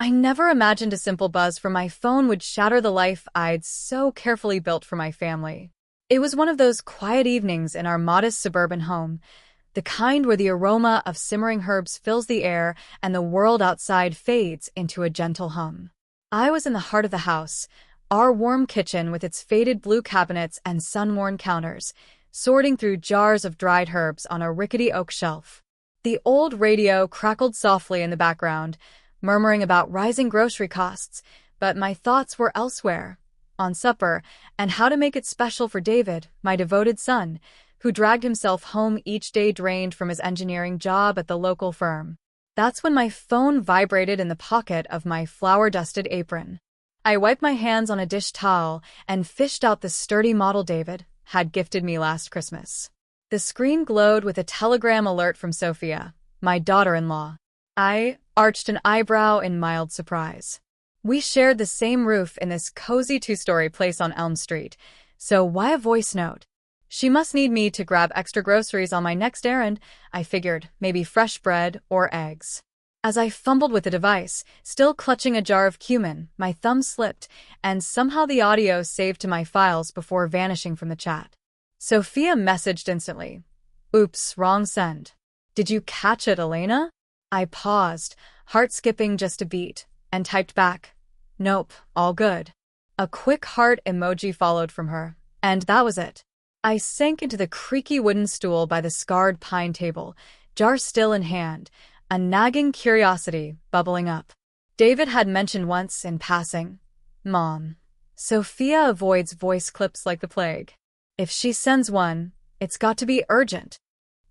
I never imagined a simple buzz from my phone would shatter the life I'd so carefully built for my family. It was one of those quiet evenings in our modest suburban home, the kind where the aroma of simmering herbs fills the air and the world outside fades into a gentle hum. I was in the heart of the house, our warm kitchen with its faded blue cabinets and sun-worn counters, sorting through jars of dried herbs on a rickety oak shelf. The old radio crackled softly in the background, murmuring about rising grocery costs, but my thoughts were elsewhere, on supper, and how to make it special for David, my devoted son, who dragged himself home each day drained from his engineering job at the local firm. That's when my phone vibrated in the pocket of my flour-dusted apron. I wiped my hands on a dish towel and fished out the sturdy model David had gifted me last Christmas. The screen glowed with a telegram alert from Sophia, my daughter-in-law. I arched an eyebrow in mild surprise. We shared the same roof in this cozy two-story place on Elm Street, so why a voice note? She must need me to grab extra groceries on my next errand, I figured, maybe fresh bread or eggs. As I fumbled with the device, still clutching a jar of cumin, my thumb slipped, and somehow the audio saved to my files before vanishing from the chat. Sophia messaged instantly. Oops, wrong send. Did you catch it, Elena? I paused, heart skipping just a beat, and typed back. Nope, all good. A quick heart emoji followed from her, and that was it. I sank into the creaky wooden stool by the scarred pine table, jar still in hand, a nagging curiosity bubbling up. David had mentioned once in passing, Mom. Sophia avoids voice clips like the plague. If she sends one, it's got to be urgent.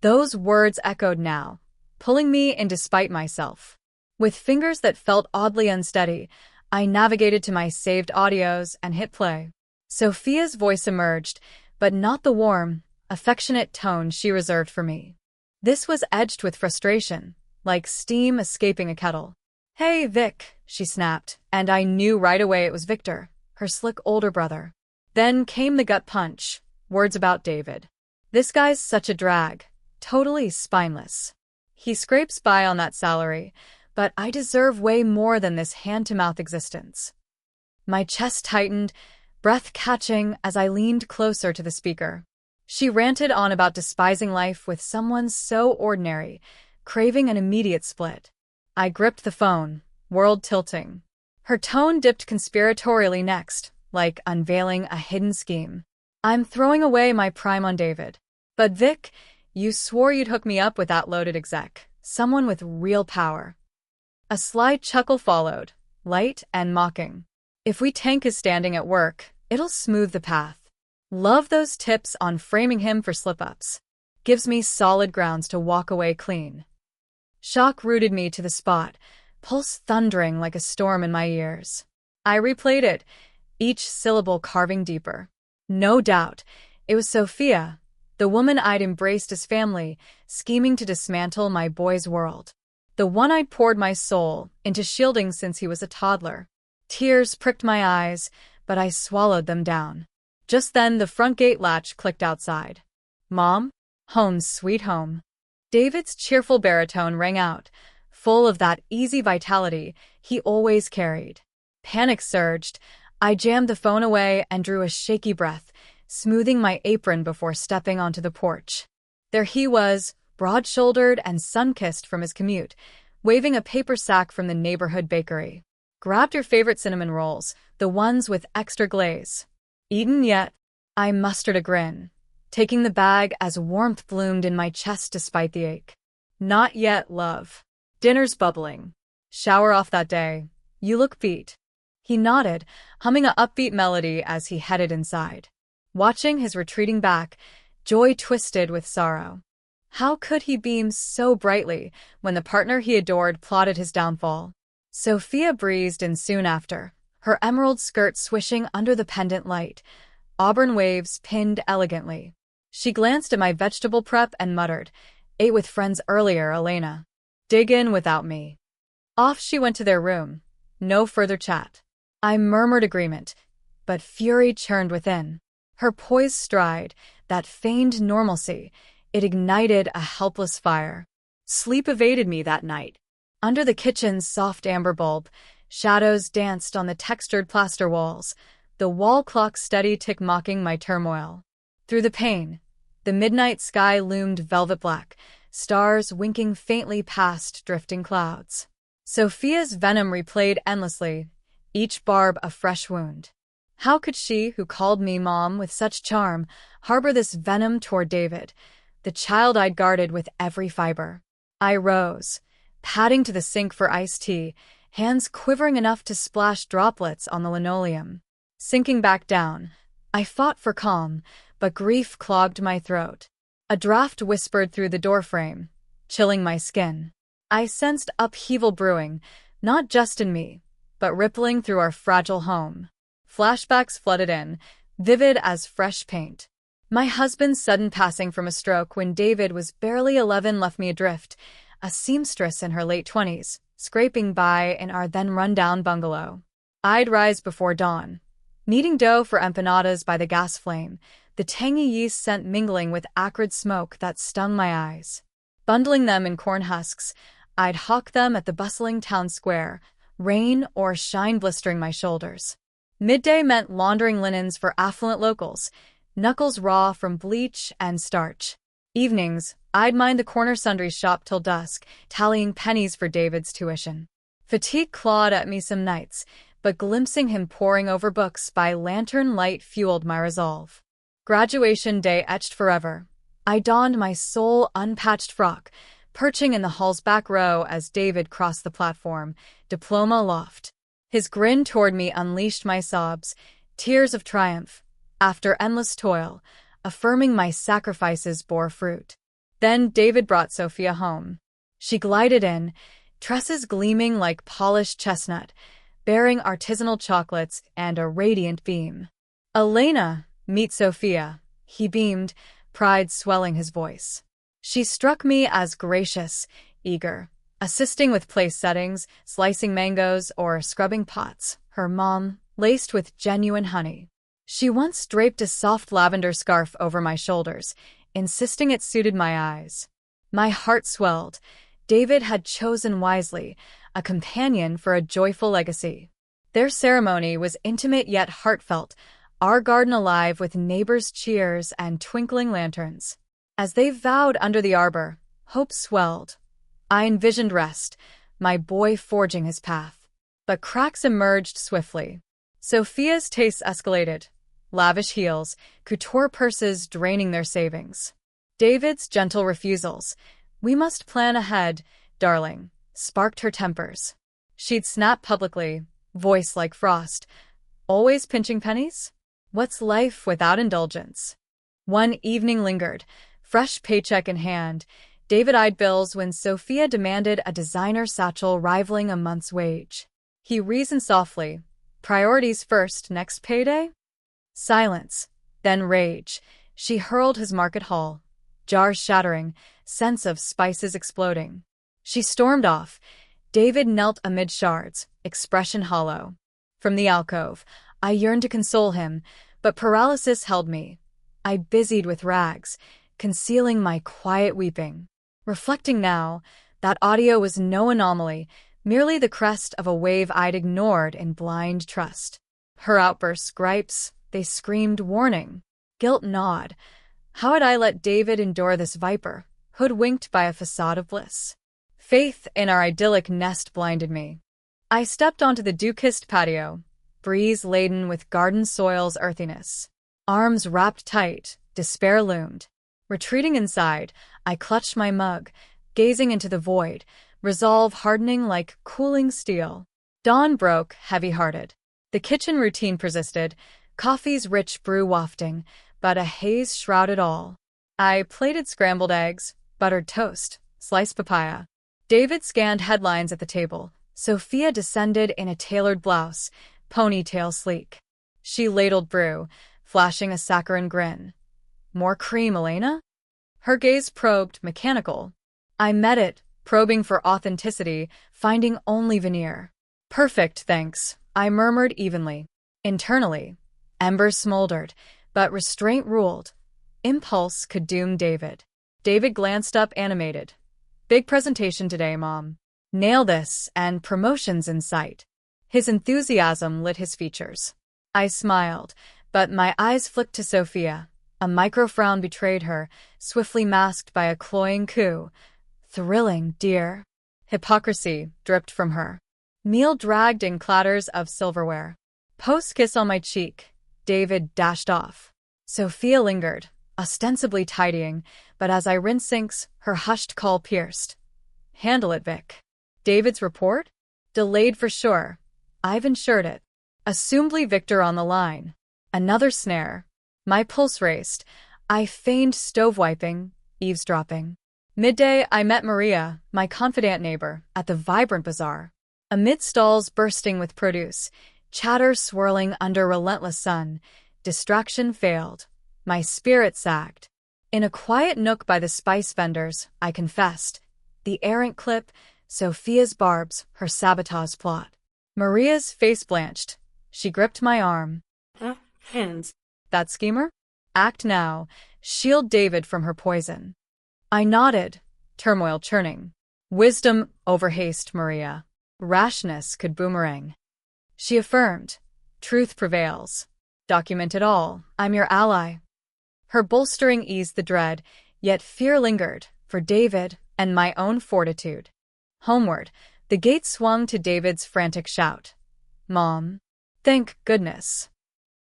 Those words echoed now, pulling me in despite myself. With fingers that felt oddly unsteady, I navigated to my saved audios and hit play. Sophia's voice emerged, but not the warm, affectionate tone she reserved for me. This was edged with frustration, like steam escaping a kettle. Hey, Vic, she snapped, and I knew right away it was Victor, her slick older brother. Then came the gut punch, words about David. This guy's such a drag, totally spineless. He scrapes by on that salary, but I deserve way more than this hand-to-mouth existence. My chest tightened, breath catching as I leaned closer to the speaker. She ranted on about despising life with someone so ordinary, craving an immediate split. I gripped the phone, world tilting. Her tone dipped conspiratorially next, like unveiling a hidden scheme. I'm throwing away my prime on David. But Vic, you swore you'd hook me up with that loaded exec, someone with real power. A sly chuckle followed, light and mocking. If we tank his standing at work, it'll smooth the path. Love those tips on framing him for slip-ups. Gives me solid grounds to walk away clean. Shock rooted me to the spot, pulse thundering like a storm in my ears. I replayed it, each syllable carving deeper. No doubt, it was Sophia, the woman I'd embraced as family, scheming to dismantle my boy's world. The one I'd poured my soul into shielding since he was a toddler. Tears pricked my eyes, but I swallowed them down. Just then the front gate latch clicked outside. Mom? Home sweet home. David's cheerful baritone rang out, full of that easy vitality he always carried. Panic surged. I jammed the phone away and drew a shaky breath, smoothing my apron before stepping onto the porch. There he was, broad-shouldered and sun-kissed from his commute, waving a paper sack from the neighborhood bakery. Grabbed your favorite cinnamon rolls, the ones with extra glaze. Eaten yet? I mustered a grin, taking the bag as warmth bloomed in my chest despite the ache. Not yet, love. Dinner's bubbling. Shower off that day. You look beat. He nodded, humming an upbeat melody as he headed inside. Watching his retreating back, joy twisted with sorrow. How could he beam so brightly when the partner he adored plotted his downfall? Sophia breezed in soon after, her emerald skirt swishing under the pendant light, auburn waves pinned elegantly. She glanced at my vegetable prep and muttered, "Ate with friends earlier, Elena. Dig in without me." Off she went to their room. No further chat. I murmured agreement, but fury churned within. Her poised stride, that feigned normalcy, it ignited a helpless fire. Sleep evaded me that night. Under the kitchen's soft amber bulb, Shadows danced on the textured plaster walls, the wall clock's steady tick mocking my turmoil. Through the pane, the midnight sky loomed velvet black, stars winking faintly past drifting clouds. Sophia's venom replayed endlessly, each barb a fresh wound. How could she, who called me mom with such charm, harbor this venom toward David, the child I'd guarded with every fiber? I rose, padding to the sink for iced tea, hands quivering enough to splash droplets on the linoleum. Sinking back down, I fought for calm, but grief clogged my throat. A draft whispered through the doorframe, chilling my skin. I sensed upheaval brewing, not just in me, but rippling through our fragile home. Flashbacks flooded in, vivid as fresh paint. My husband's sudden passing from a stroke when David was barely 11 left me adrift, a seamstress in her late 20s, scraping by in our then run-down bungalow. I'd rise before dawn, kneading dough for empanadas by the gas flame, the tangy yeast scent mingling with acrid smoke that stung my eyes. Bundling them in corn husks, I'd hawk them at the bustling town square, rain or shine blistering my shoulders. Midday meant laundering linens for affluent locals, knuckles raw from bleach and starch. Evenings, I'd mind the corner sundry shop till dusk, tallying pennies for David's tuition. Fatigue clawed at me some nights, but glimpsing him poring over books by lantern light fueled my resolve. Graduation day etched forever. I donned my sole unpatched frock, perching in the hall's back row as David crossed the platform, diploma aloft. His grin toward me unleashed my sobs, tears of triumph, after endless toil, affirming my sacrifices bore fruit. Then David brought Sophia home. She glided in, tresses gleaming like polished chestnut, bearing artisanal chocolates and a radiant beam. "Elena, meet Sophia," he beamed, pride swelling his voice. She struck me as gracious, eager, assisting with place settings, slicing mangoes, or scrubbing pots, her mom, laced with genuine honey. She once draped a soft lavender scarf over my shoulders, insisting it suited my eyes. My heart swelled. David had chosen wisely, a companion for a joyful legacy. Their ceremony was intimate yet heartfelt, our garden alive with neighbors' cheers and twinkling lanterns. As they vowed under the arbor, hope swelled. I envisioned rest, my boy forging his path. But cracks emerged swiftly. Sophia's tastes escalated. Lavish heels, couture purses draining their savings. David's gentle refusals, "We must plan ahead, darling," sparked her tempers. She'd snap publicly, voice like frost. "Always pinching pennies? What's life without indulgence?" One evening lingered, fresh paycheck in hand. David eyed bills when Sophia demanded a designer satchel rivaling a month's wage. He reasoned softly, "Priorities first, next payday?" Silence, then rage. She hurled his market haul, jars shattering, scents of spices exploding. She stormed off. David knelt amid shards, expression hollow. From the alcove, I yearned to console him, but paralysis held me. I busied with rags, concealing my quiet weeping. Reflecting now, that audio was no anomaly, merely the crest of a wave I'd ignored in blind trust. Her outbursts, gripes, they screamed warning. Guilt gnawed. How had I let David endure this viper, hoodwinked by a facade of bliss? Faith in our idyllic nest blinded me. I stepped onto the dew-kissed patio, breeze laden with garden soil's earthiness. Arms wrapped tight, despair loomed. Retreating inside, I clutched my mug, gazing into the void, resolve hardening like cooling steel. Dawn broke, heavy-hearted. The kitchen routine persisted, coffee's rich brew wafting, but a haze shrouded all. I plated scrambled eggs, buttered toast, sliced papaya. David scanned headlines at the table. Sophia descended in a tailored blouse, ponytail sleek. She ladled brew, flashing a saccharine grin. "More cream, Elena?" Her gaze probed, mechanical. I met it, probing for authenticity, finding only veneer. "Perfect, thanks," I murmured evenly. Internally, embers smoldered, but restraint ruled. Impulse could doom David. David glanced up, animated. "Big presentation today, Mom. Nail this, and promotions in sight." His enthusiasm lit his features. I smiled, but my eyes flicked to Sophia. A micro-frown betrayed her, swiftly masked by a cloying coo. Thrilling, dear. Hypocrisy dripped from her. Meal dragged in clatters of silverware. Post-kiss on my cheek. David dashed off. Sophia lingered, ostensibly tidying, but as I rinsed sinks, her hushed call pierced. Handle it, Vic. David's report? Delayed for sure. I've insured it. Assumedly Victor on the line. Another snare. My pulse raced. I feigned stove-wiping, eavesdropping. Midday, I met Maria, my confidant neighbor, at the vibrant bazaar. Amid stalls bursting with produce, chatter swirling under relentless sun, distraction failed. My spirit sagged. In a quiet nook by the spice vendors, I confessed. The errant clip, Sophia's barbs, her sabotage plot. Maria's face blanched. She gripped my arm. Hands. That schemer? Act now. Shield David from her poison. I nodded, turmoil churning. Wisdom overhaste, Maria. Rashness could boomerang. She affirmed. Truth prevails. Document it all. I'm your ally. Her bolstering eased the dread, yet fear lingered, for David and my own fortitude. Homeward, the gate swung to David's frantic shout. Mom. Thank goodness.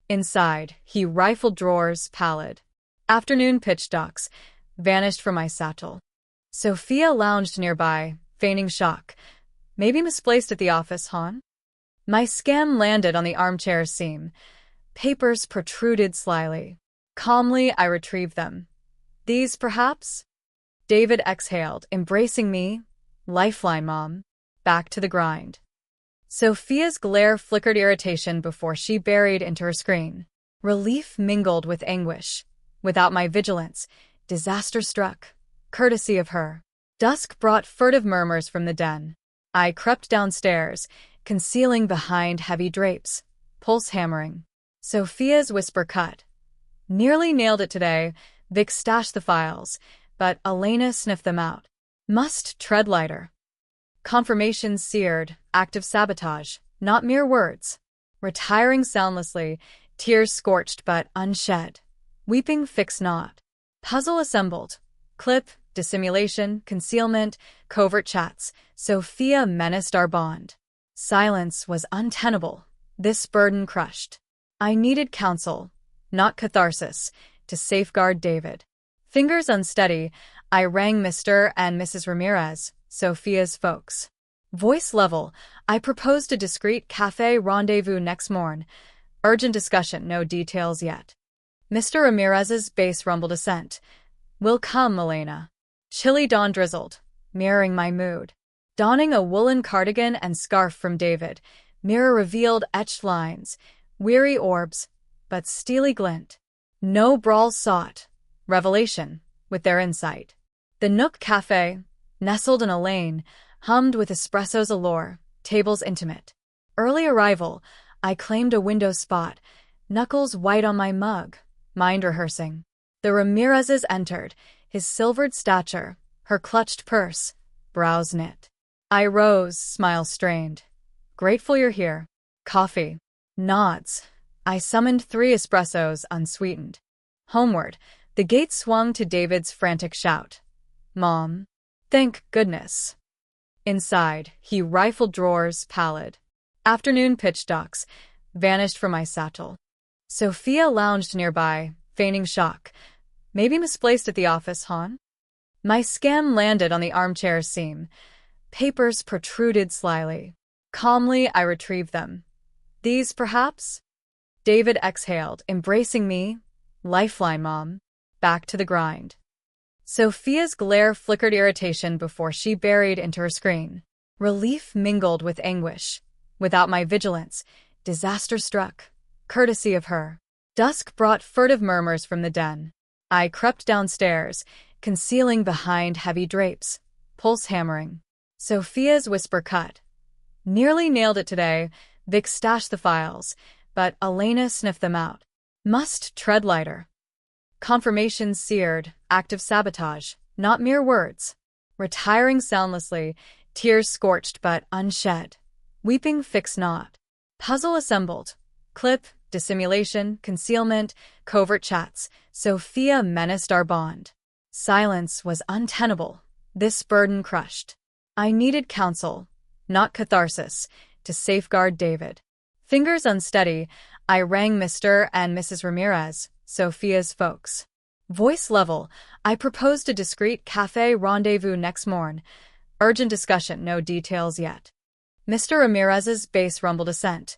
Inside, he rifled drawers, pallid. Afternoon pitch ducks vanished from my satchel. Sophia lounged nearby, feigning shock. Maybe misplaced at the office, hon? My scan landed on the armchair's seam. Papers protruded slyly. Calmly, I retrieved them. These, perhaps? David exhaled, embracing me. Lifeline, Mom. Back to the grind. Sophia's glare flickered irritation before she buried into her screen. Relief mingled with anguish. Without my vigilance, disaster struck. Courtesy of her. Dusk brought furtive murmurs from the den. I crept downstairs, concealing behind heavy drapes, pulse hammering. Sophia's whisper cut. Nearly nailed it today. Vic stashed the files, but Elena sniffed them out. Must tread lighter. Confirmation seared, active sabotage, not mere words. Retiring soundlessly, tears scorched but unshed. Weeping fixed not. Puzzle assembled. Clip, dissimulation, concealment, covert chats. Sophia menaced our bond. Silence was untenable. This burden crushed. I needed counsel, not catharsis, to safeguard David. Fingers unsteady, I rang Mr. and Mrs. Ramirez, Sophia's folks. Voice level, I proposed a discreet cafe rendezvous next morn. Urgent discussion, no details yet. Mr. Ramirez's bass rumbled assent. Will come, Elena. Chilly dawn drizzled, mirroring my mood. Donning a woolen cardigan and scarf from David, mirror revealed etched lines, weary orbs, but steely glint. No brawl sought. Revelation, with their insight. The Nook Cafe, nestled in a lane, hummed with espresso's allure, tables intimate. Early arrival, I claimed a window spot, knuckles white on my mug, mind rehearsing. The Ramirez's entered, his silvered stature, her clutched purse, brows knit. I rose, smile strained. Grateful you're here. Coffee. Nods. I summoned 3 espressos unsweetened. Homeward, the gate swung to David's frantic shout. Mom. Thank goodness. Inside, he rifled drawers, pallid. Afternoon pitch ducks vanished from my satchel. Sophia lounged nearby, feigning shock. Maybe misplaced at the office, hon? My scan landed on the armchair's seam. Papers protruded slyly. Calmly, I retrieved them. These, perhaps? David exhaled, embracing me. Lifeline, Mom. Back to the grind. Sophia's glare flickered irritation before she buried into her screen. Relief mingled with anguish. Without my vigilance, disaster struck. Courtesy of her. Dusk brought furtive murmurs from the den. I crept downstairs, concealing behind heavy drapes, pulse hammering. Sophia's whisper cut. Nearly nailed it today. Vic stashed the files, but Elena sniffed them out. Must tread lighter. Confirmation seared, active sabotage, not mere words. Retiring soundlessly, tears scorched but unshed. Weeping fix not. Puzzle assembled. Clip, dissimulation, concealment, covert chats. Sophia menaced our bond. Silence was untenable. This burden crushed. I needed counsel, not catharsis, to safeguard David. Fingers unsteady, I rang Mr. and Mrs. Ramirez, Sophia's folks. Voice level, I proposed a discreet cafe rendezvous next morn. Urgent discussion, no details yet. Mr. Ramirez's bass rumbled assent.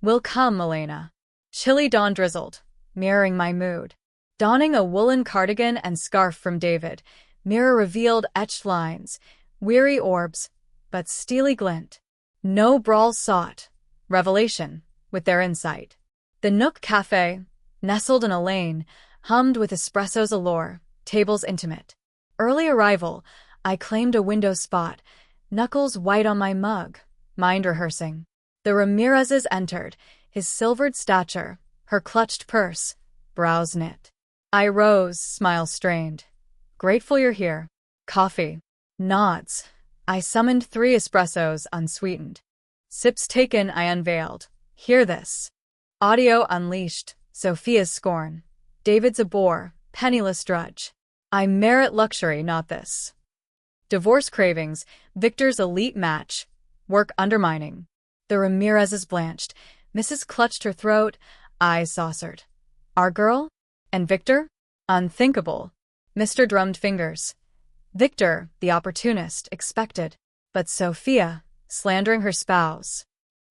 Will come, Elena. Chilly dawn drizzled, mirroring my mood. Donning a woolen cardigan and scarf from David, mirror revealed etched lines, weary orbs, but steely glint. No brawl sought. Revelation, with their insight. The Nook Cafe, nestled in a lane, hummed with espresso's allure, tables intimate. Early arrival, I claimed a window spot, knuckles white on my mug, mind rehearsing. The Ramirez's entered, his silvered stature, her clutched purse, brows knit. I rose, smile strained. Grateful you're here. Coffee. Nods. I summoned 3 espressos unsweetened. Sips taken, I unveiled. Hear this. Audio unleashed. Sophia's scorn. David's a bore, penniless drudge. I merit luxury, not this. Divorce cravings. Victor's elite match. Work undermining. The Ramirez's blanched. Mrs. clutched her throat. Eyes saucered. Our girl? And Victor? Unthinkable. Mr. drummed fingers. Victor, the opportunist, expected. But Sophia, slandering her spouse.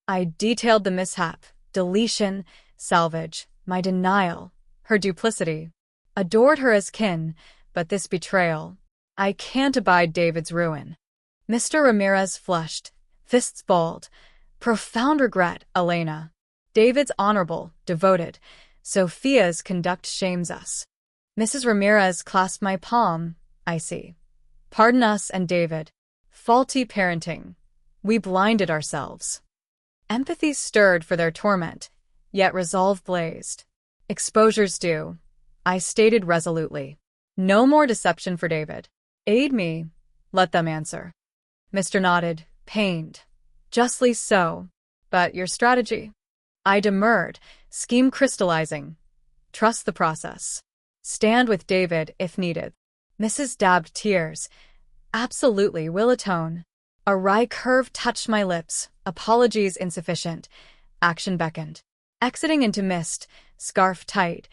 I detailed the mishap, deletion, salvage, my denial, her duplicity. Adored her as kin, but this betrayal. I can't abide David's ruin. Mr. Ramirez flushed, fists balled. Profound regret, Elena. David's honorable, devoted. Sophia's conduct shames us. Mrs. Ramirez clasped my palm. I see. Pardon us and David. Faulty parenting. We blinded ourselves. Empathy stirred for their torment, yet resolve blazed. Exposure's due. I stated resolutely. No more deception for David. Aid me. Let them answer. Mr. nodded, pained. Justly so. But your strategy? I demurred, scheme crystallizing. Trust the process. Stand with David if needed. Mrs. dabbed tears. Absolutely, will atone. A wry curve touched my lips, apologies insufficient. Action beckoned. Exiting into mist, scarf tight,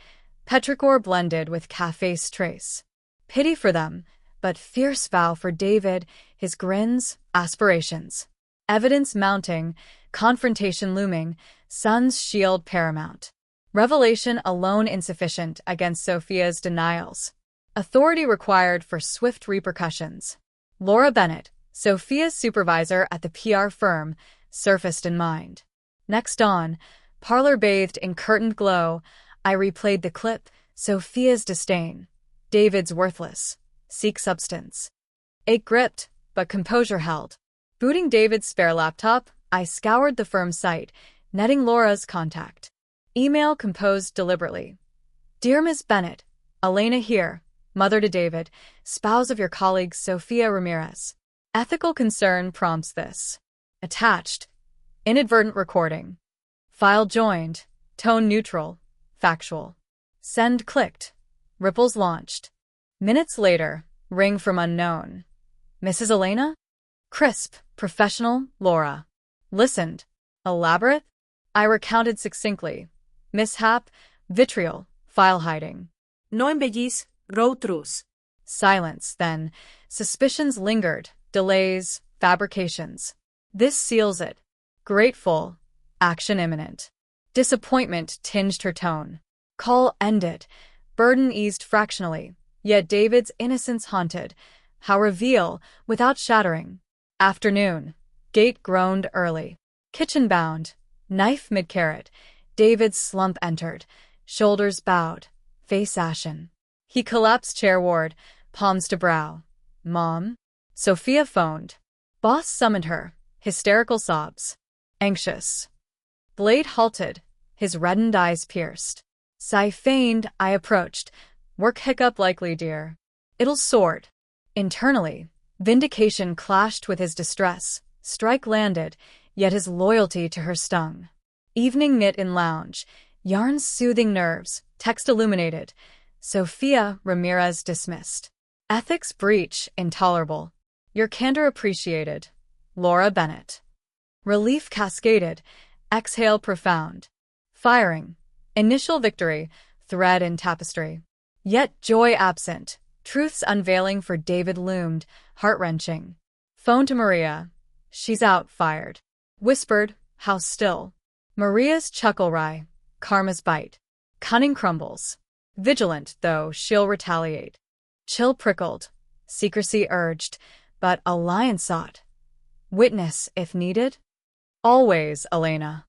petrichor blended with cafe's trace. Pity for them, but fierce vow for David, his grins, aspirations. Evidence mounting, confrontation looming, sun's shield paramount. Revelation alone insufficient against Sophia's denials. Authority required for swift repercussions. Laura Bennett, Sophia's supervisor at the PR firm, surfaced in mind. Next dawn, parlor bathed in curtained glow, I replayed the clip, Sophia's disdain. David's worthless. Seek substance. Ache gripped, but composure held. Booting David's spare laptop, I scoured the firm's site, netting Laura's contact. Email composed deliberately. Dear Ms. Bennett, Elena here, mother to David, spouse of your colleague Sophia Ramirez. Ethical concern prompts this. Attached. Inadvertent recording. File joined. Tone neutral. Factual. Send clicked. Ripples launched. Minutes later, ring from unknown. Mrs. Elena? Crisp, professional, Laura. Listened. Elaborate? I recounted succinctly. Mishap, vitriol, file hiding. No embellís, raw truths. Silence, then. Suspicions lingered, delays, fabrications. This seals it. Grateful, action imminent. Disappointment tinged her tone. Call ended. Burden eased fractionally, yet David's innocence haunted. How reveal, without shattering. Afternoon. Gate groaned early. Kitchen bound. Knife mid-carrot. David's slump entered. Shoulders bowed. Face ashen. He collapsed chairward, palms to brow. Mom? Sophia phoned. Boss summoned her. Hysterical sobs. Anxious. Blade halted. His reddened eyes pierced. Sigh feigned, I approached. Work hiccup likely, dear. It'll sort. Internally, vindication clashed with his distress. Strike landed, yet his loyalty to her stung. Evening knit in lounge, yarns soothing nerves, text illuminated. Sophia Ramirez dismissed. Ethics breach intolerable. Your candor appreciated. Laura Bennett. Relief cascaded. Exhale profound. Firing. Initial victory. Thread in tapestry. Yet joy absent. Truth's unveiling for David loomed. Heart-wrenching. Phone to Maria. She's out, fired. Whispered. House still. Maria's chuckle wry. Karma's bite. Cunning crumbles. Vigilant, though, she'll retaliate. Chill prickled. Secrecy urged. But alliance sought. Witness, if needed? Always, Elena.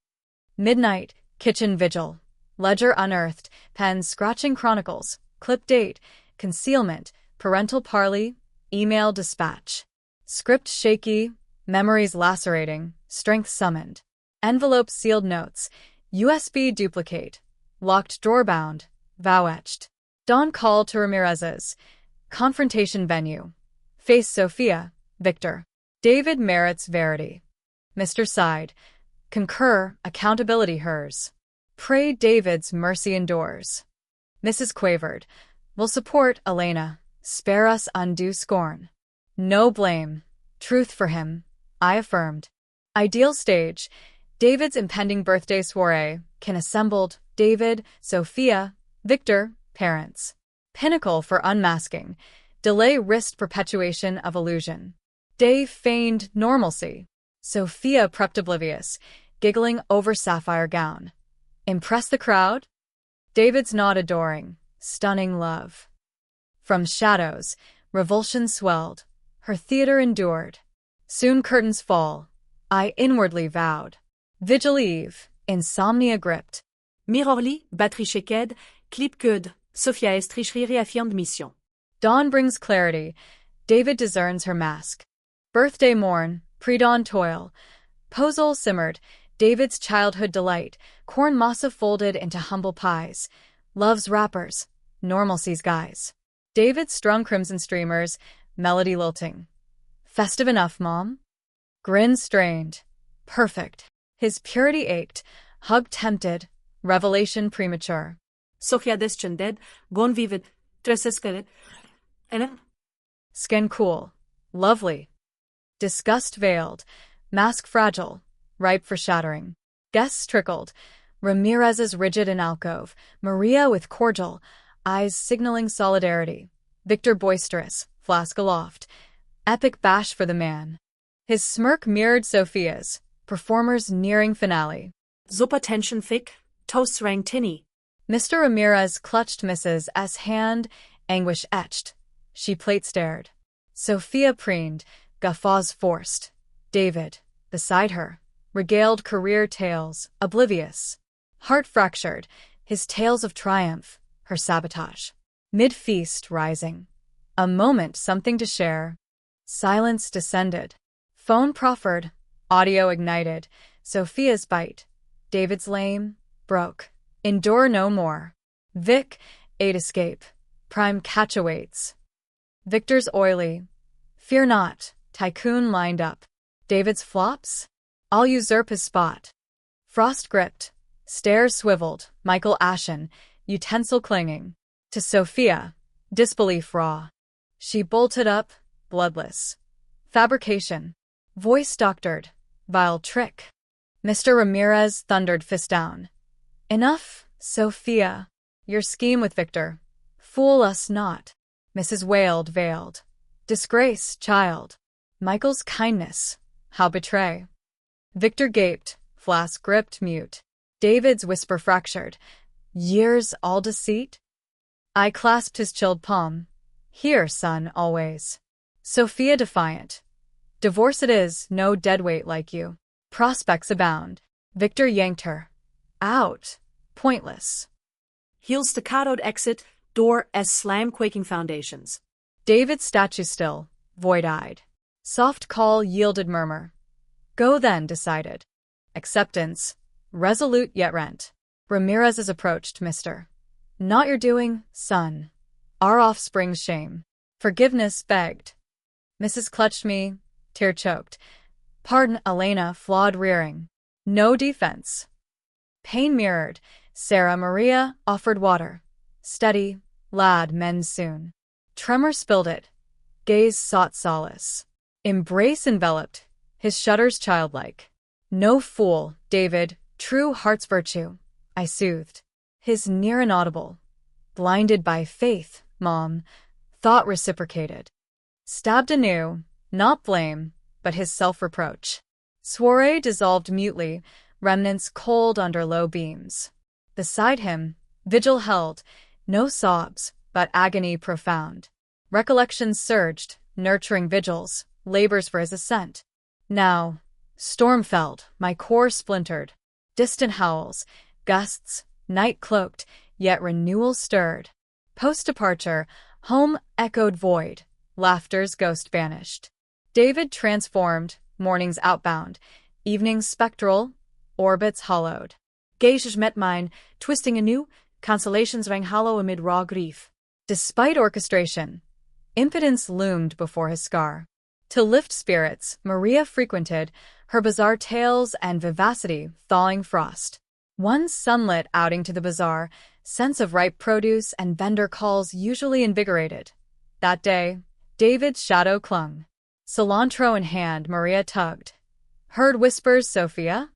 Midnight, kitchen vigil. Ledger unearthed, pen scratching chronicles, clip date, concealment, parental parley, email dispatch. Script shaky, memories lacerating, strength summoned. Envelope sealed notes, USB duplicate, locked drawer bound, vow etched. Dawn call to Ramirez's. Confrontation venue. Face Sophia, Victor. David merits verity. Mr. sighed. Concur, accountability hers. Pray David's mercy endures. Mrs. quavered. Will support, Elena. Spare us undue scorn. No blame. Truth for him, I affirmed. Ideal stage. David's impending birthday soiree. Can assembled. David, Sophia, Victor, parents. Pinnacle for unmasking. Delay risked perpetuation of illusion. Dave feigned normalcy. Sophia prepped oblivious, giggling over sapphire gown. Impress the crowd? David's nod adoring, stunning love. From shadows, revulsion swelled. Her theater endured. Soon curtains fall. I inwardly vowed. Vigil eve, insomnia gripped. Mirorli, batterie shaked, clip good. Sophia est tricherie réaffirme mission. Dawn brings clarity. David discerns her mask. Birthday morn, pre-dawn toil. Posol simmered. David's childhood delight, corn masa folded into humble pies. Love's wrappers, normalcy's guise. David strung crimson streamers, melody lilting. Festive enough, Mom? Grin strained. Perfect. His purity ached, hug tempted, revelation premature. Sophia descended, gon vivid, tres escalade, and Skin cool, lovely. Disgust veiled, mask fragile, ripe for shattering. Guests trickled. Ramirez's rigid in alcove, Maria with cordial, eyes signaling solidarity. Victor boisterous, flask aloft. Epic bash for the man. His smirk mirrored Sophia's, performers nearing finale. Zuppa tension thick, toasts rang tinny. Mr. Ramirez clutched Mrs. S. hand, anguish etched. She plate stared. Sophia preened, guffaws forced. David, beside her, regaled career tales, oblivious. Heart fractured, his tales of triumph, her sabotage. Mid-feast rising. A moment something to share. Silence descended. Phone proffered, audio ignited. Sophia's bite. David's lame, broke. Endure no more. Vic, aid escape. Prime catch awaits. Victor's oily. Fear not, tycoon lined up. David's flops? I'll usurp his spot. Frost gripped. Stairs swiveled, Michael ashen, utensil clinging. To Sophia, disbelief raw. She bolted up, bloodless. Fabrication. Voice doctored. Vile trick. Mr. Ramirez thundered fist down. Enough, Sophia. Your scheme with Victor. Fool us not. Mrs. wailed, veiled. Disgrace, child. Michael's kindness. How betray? Victor gaped, flask gripped, mute. David's whisper fractured. Years all deceit? I clasped his chilled palm. Here, son, always. Sophia defiant. Divorce it is, no deadweight like you. Prospects abound. Victor yanked her. Out. Pointless. Heel staccatoed exit, door as slam quaking foundations. David statue still, void-eyed. Soft call yielded murmur. Go then, decided. Acceptance. Resolute yet rent. Ramirez's approached, Mr. Not your doing, son. Our offspring's shame. Forgiveness begged. Mrs. clutched me, tear-choked. Pardon, Elena, flawed rearing. No defense. Pain mirrored. Sarah Maria offered water. Steady, lad, mend soon. Tremor spilled it. Gaze sought solace. Embrace enveloped. His shudders childlike. No fool, David, true heart's virtue. I soothed. His near inaudible. Blinded by faith, Mom. Thought reciprocated. Stabbed anew, not blame, but his self-reproach. Soiree dissolved mutely, remnants cold under low beams. Beside him, vigil held, no sobs, but agony profound. Recollections surged, nurturing vigils, labors for his ascent. Now, storm-felled, my core splintered. Distant howls, gusts, night-cloaked, yet renewal stirred. Post-departure, home echoed void, laughter's ghost vanished. David transformed, mornings outbound, evenings spectral, orbits hollowed. Geiges met mine, twisting anew, consolations rang hollow amid raw grief. Despite orchestration, impotence loomed before his scar. To lift spirits, Maria frequented, her bizarre tales and vivacity thawing frost. One sunlit outing to the bazaar, sense of ripe produce and vendor calls usually invigorated. That day, David's shadow clung. Cilantro in hand, Maria tugged. Heard whispers, Sophia?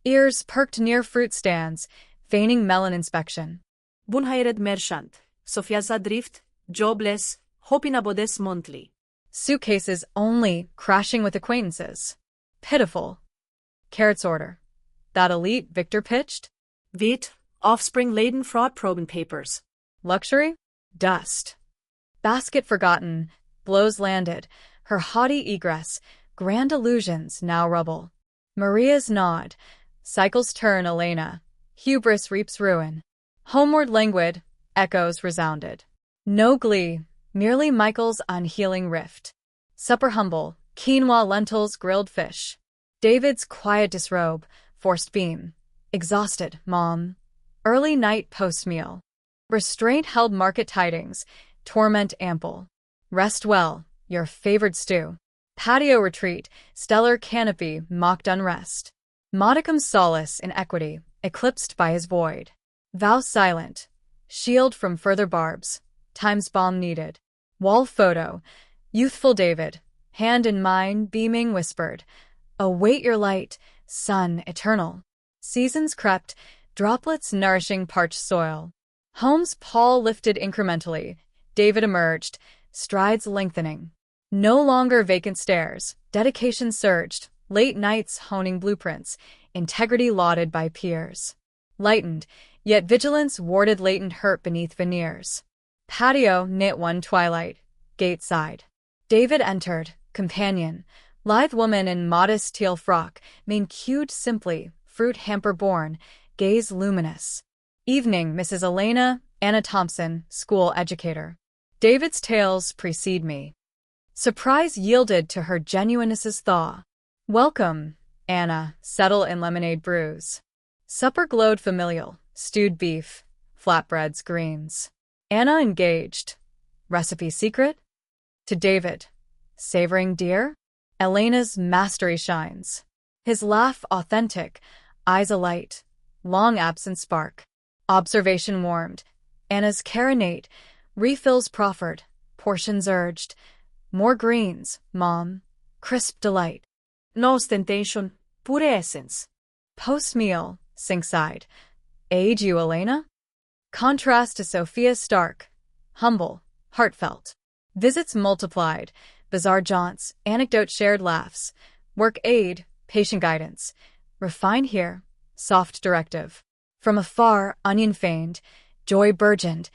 Ears perked near fruit stands, feigning melon inspection. Bunhired merchant, Sophia adrift, jobless, hoping abodes monthly. Suitcases only, crashing with acquaintances. Pitiful. Carrots order. That elite Victor pitched? Wheat, offspring-laden fraud-probing papers. Luxury? Dust. Basket forgotten, blows landed, her haughty egress, grand illusions now rubble. Maria's nod, cycles turn Elena, hubris reaps ruin. Homeward languid, echoes resounded. No glee, merely Michael's unhealing rift. Supper humble, quinoa lentils grilled fish. David's quiet disrobe, forced beam. Exhausted, Mom. Early night post-meal. Restraint held market tidings, torment ample. Rest well, your favored stew. Patio retreat, stellar canopy mocked unrest. Modicum solace in equity, eclipsed by his void. Vow silent, shield from further barbs, time's balm needed. Wall photo, youthful David, hand in mine, beaming whispered, await your light, sun eternal. Seasons crept, droplets nourishing parched soil. Home's pall lifted incrementally. David emerged, strides lengthening. No longer vacant stares, dedication surged, late nights honing blueprints, integrity lauded by peers. Lightened, yet vigilance warded latent hurt beneath veneers. Patio knit one twilight, gate side. David entered, companion, lithe woman in modest teal frock, mane cued simply, fruit hamper borne, gaze luminous. Evening, Mrs. Elena, Anna Thompson, school educator. David's tales precede me. Surprise yielded to her genuineness's thaw. Welcome, Anna, settle in lemonade brews. Supper glowed familial, stewed beef, flatbreads, greens. Anna engaged. Recipe secret? To David. Savoring deer? Elena's mastery shines. His laugh authentic, eyes alight, long absent spark. Observation warmed. Anna's carinate, refills proffered, portions urged. More greens, Mom. Crisp delight. No ostentation, pure essence. Post-meal, sink-side. Age you, Elena? Contrast to Sophia stark, humble, heartfelt. Visits multiplied, bizarre jaunts, anecdote shared laughs. Work aid, patient guidance. Refined here, soft directive. From afar, onion feigned, joy burgeoned.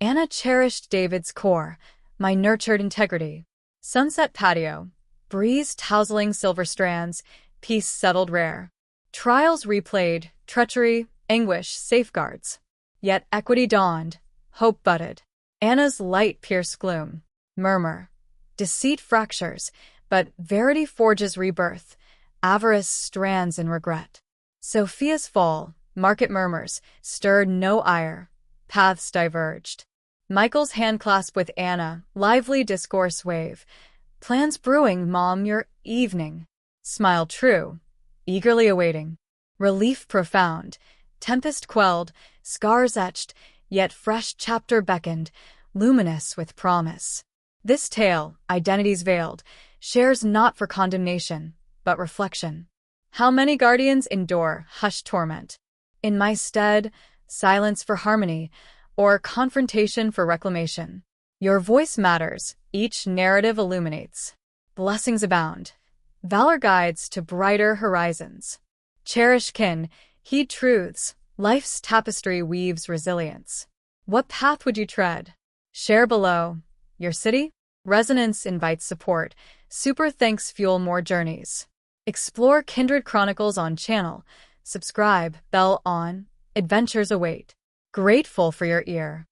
Anna cherished David's core, my nurtured integrity. Sunset patio, breeze tousling silver strands, peace settled rare. Trials replayed, treachery, anguish, safeguards. Yet equity dawned, hope budded. Anna's light pierced gloom. Murmur. Deceit fractures, but verity forges rebirth. Avarice strands in regret. Sophia's fall, market murmurs, stirred no ire. Paths diverged. Michael's handclasp with Anna, lively discourse wave. Plans brewing, Mom, your evening. Smile true, eagerly awaiting. Relief profound, tempest quelled, scars etched, yet fresh chapter beckoned, luminous with promise. This tale, identities veiled, shares not for condemnation, but reflection. How many guardians endure hushed torment? In my stead, silence for harmony, or confrontation for reclamation. Your voice matters, each narrative illuminates. Blessings abound. Valor guides to brighter horizons. Cherish kin, heed truths, life's tapestry weaves resilience. What path would you tread? Share below. Your city? Resonance invites support. Super thanks fuel more journeys. Explore Kindred Chronicles on channel. Subscribe, bell on. Adventures await. Grateful for your ear.